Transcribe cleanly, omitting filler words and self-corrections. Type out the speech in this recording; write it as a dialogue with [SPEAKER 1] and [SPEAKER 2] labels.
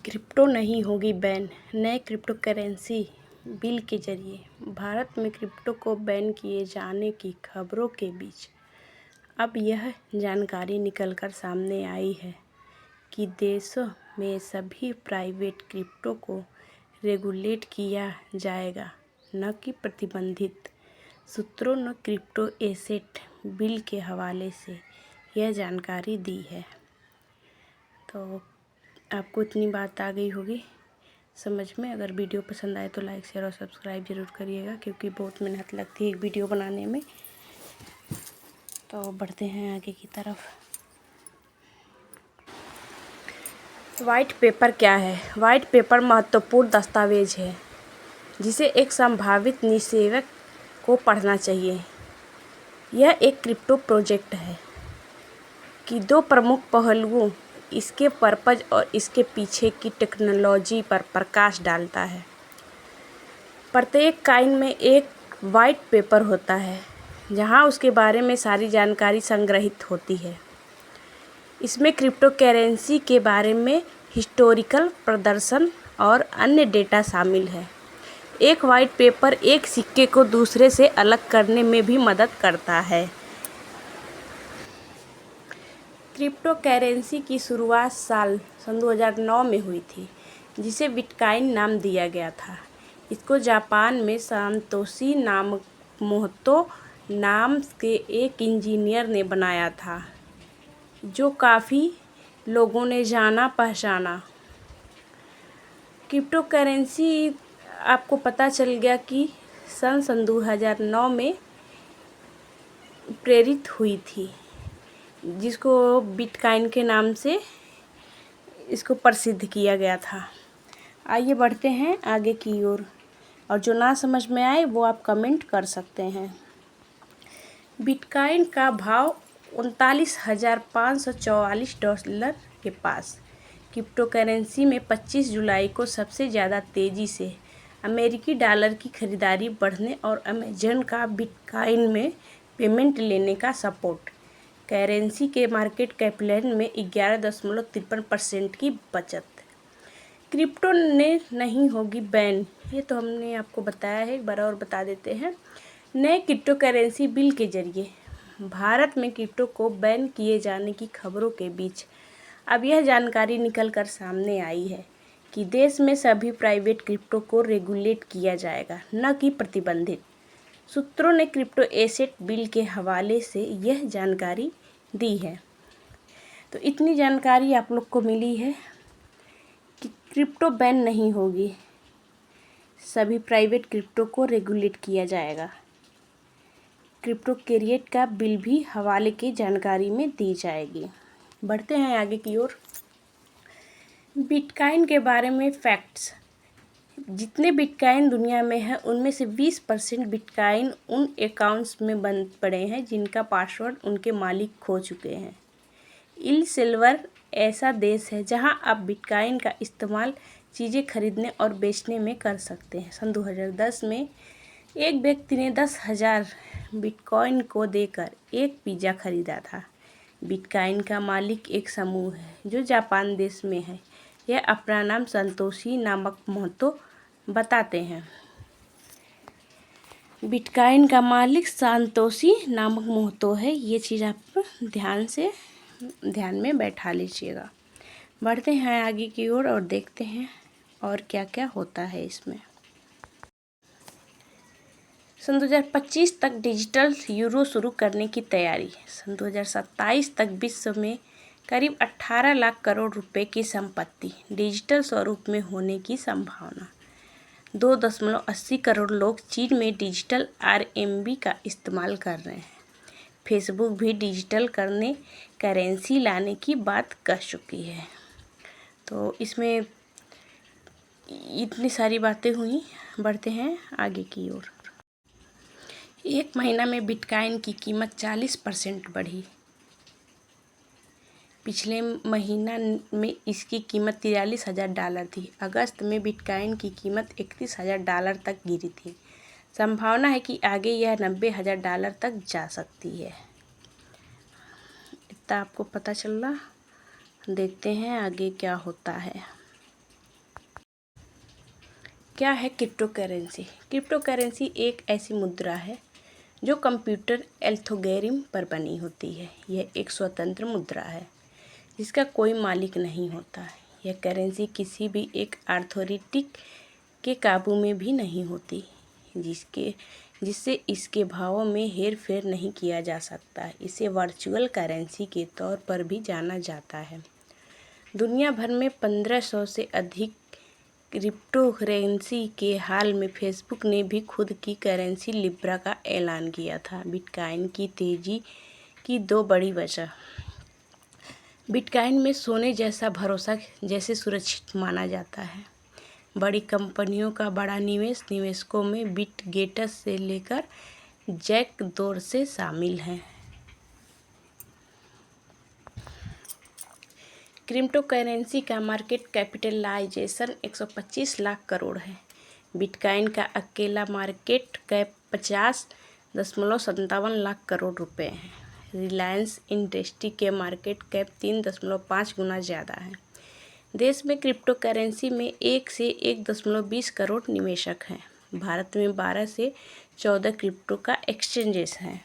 [SPEAKER 1] Crypto नहीं होगी ban, नए क्रिप्टो करेंसी बिल के जरिए भारत में क्रिप्टो को बैन किए जाने की खबरों के बीच अब यह जानकारी निकलकर सामने आई है कि देशों में सभी प्राइवेट क्रिप्टो को रेगुलेट किया जाएगा, न कि प्रतिबंधित। सूत्रों ने क्रिप्टो एसेट बिल के हवाले से यह जानकारी दी है। तो आपको इतनी बात आ गई होगी समझ में। अगर वीडियो पसंद आए तो लाइक शेयर और सब्सक्राइब ज़रूर करिएगा, क्योंकि बहुत मेहनत लगती है एक वीडियो बनाने में। तो बढ़ते हैं आगे की तरफ। वाइट पेपर क्या है? वाइट पेपर महत्वपूर्ण दस्तावेज है जिसे एक संभावित निवेशक को पढ़ना चाहिए। यह एक क्रिप्टो प्रोजेक्ट है कि दो प्रमुख पहलुओं, इसके पर्पज और इसके पीछे की टेक्नोलॉजी पर प्रकाश डालता है। प्रत्येक कॉइन में एक वाइट पेपर होता है जहां उसके बारे में सारी जानकारी संग्रहित होती है। इसमें क्रिप्टो करेंसी के बारे में हिस्टोरिकल प्रदर्शन और अन्य डेटा शामिल है। एक वाइट पेपर एक सिक्के को दूसरे से अलग करने में भी मदद करता है। क्रिप्टो करेंसी की शुरुआत सन 2009 में हुई थी, जिसे बिटकॉइन नाम दिया गया था। इसको जापान में सातोशी नाकामोतो नाम के एक इंजीनियर ने बनाया था, जो काफ़ी लोगों ने जाना पहचाना। क्रिप्टो करेंसी आपको पता चल गया कि सन 2009 में प्रेरित हुई थी, जिसको बिटकॉइन के नाम से इसको प्रसिद्ध किया गया था। आइए बढ़ते हैं आगे की ओर, और जो ना समझ में आए वो आप कमेंट कर सकते हैं। बिटकॉइन का भाव $39,544 के पास। क्रिप्टो करेंसी में 25 जुलाई को सबसे ज़्यादा तेज़ी से अमेरिकी डॉलर की खरीदारी बढ़ने और अमेज़न का बिटकॉइन में पेमेंट लेने का सपोर्ट। करेंसी के मार्केट कैपिटल में 11.53% की बचत। क्रिप्टो ने नहीं होगी बैन, ये तो हमने आपको बताया है, एक बार और बता देते हैं। नए क्रिप्टो करेंसी बिल के जरिए भारत में क्रिप्टो को बैन किए जाने की खबरों के बीच अब यह जानकारी निकलकर सामने आई है कि देश में सभी प्राइवेट क्रिप्टो को रेगुलेट किया जाएगा, न कि प्रतिबंधित। सूत्रों ने क्रिप्टो एसेट बिल के हवाले से यह जानकारी दी है। तो इतनी जानकारी आप लोग को मिली है कि क्रिप्टो बैन नहीं होगी, सभी प्राइवेट क्रिप्टो को रेगुलेट किया जाएगा। क्रिप्टो क्रिएट का बिल भी हवाले की जानकारी में दी जाएगी। बढ़ते हैं आगे की ओर। बिटकॉइन के बारे में फैक्ट्स। जितने बिटकॉइन दुनिया में है उनमें से 20% बिटकॉइन उन अकाउंट्स में बंद पड़े हैं जिनका पासवर्ड उनके मालिक खो चुके हैं। एल सल्वाडोर ऐसा देश है जहां आप बिटकॉइन का इस्तेमाल चीज़ें खरीदने और बेचने में कर सकते हैं। सन 2010 में एक व्यक्ति ने 10,000 बिटकॉइन को देकर एक पिज़्ज़ा खरीदा था। बिटकॉइन का मालिक एक समूह है जो जापान देश में है। यह अपना नाम सातोशी नाकामोतो बताते हैं। बिटकॉइन का मालिक सातोशी नाकामोतो है। ये चीज़ आप ध्यान में बैठा लीजिएगा। बढ़ते हैं आगे की ओर और देखते हैं और क्या क्या होता है इसमें। सन 2025 तक डिजिटल यूरो शुरू करने की तैयारी। सन 2027 तक विश्व में करीब 18 लाख करोड़ रुपए की संपत्ति डिजिटल स्वरूप में होने की संभावना। 2.80 करोड़ लोग चीन में डिजिटल RMB का इस्तेमाल कर रहे हैं। फेसबुक भी डिजिटल करेंसी लाने की बात कह चुकी है। तो इसमें इतनी सारी बातें हुई। बढ़ते हैं आगे की ओर। एक महीना में बिटकॉइन की कीमत 40% बढ़ी। पिछले महीना में इसकी कीमत $43,000 थी। अगस्त में बिटकॉइन की कीमत $31,000 तक गिरी थी। संभावना है कि आगे यह $90,000 तक जा सकती है। इतना आपको पता चल रहा। देखते हैं आगे क्या होता है। क्या है क्रिप्टो करेंसी? क्रिप्टो करेंसी एक ऐसी मुद्रा है जो कंप्यूटर एल्गोरिथम पर बनी होती है। यह एक स्वतंत्र मुद्रा है जिसका कोई मालिक नहीं होता है। यह करेंसी किसी भी एक अथॉरिटी के काबू में भी नहीं होती, जिससे इसके भावों में हेर फेर नहीं किया जा सकता। इसे वर्चुअल करेंसी के तौर पर भी जाना जाता है। दुनिया भर में 1500 से अधिक क्रिप्टो करेंसी के हाल में फेसबुक ने भी खुद की करेंसी लिब्रा का ऐलान किया था। बिटकॉइन की तेज़ी की दो बड़ी वजह। बिटकॉइन में सोने जैसा भरोसा जैसे सुरक्षित माना जाता है। बड़ी कंपनियों का बड़ा निवेश निवेशकों में बिल गेट्स से लेकर जैक दोर्से शामिल हैं। क्रिप्टो करेंसी का मार्केट कैपिटलाइजेशन 125 लाख करोड़ है। बिटकॉइन का अकेला मार्केट कैप 50.57 लाख करोड़ रुपए है। रिलायंस इंडस्ट्री के मार्केट कैप 3.5 गुना ज़्यादा है। देश में क्रिप्टो करेंसी में 1 से 1.20 करोड़ निवेशक हैं। भारत में 12 से 14 क्रिप्टो का एक्सचेंजेस हैं।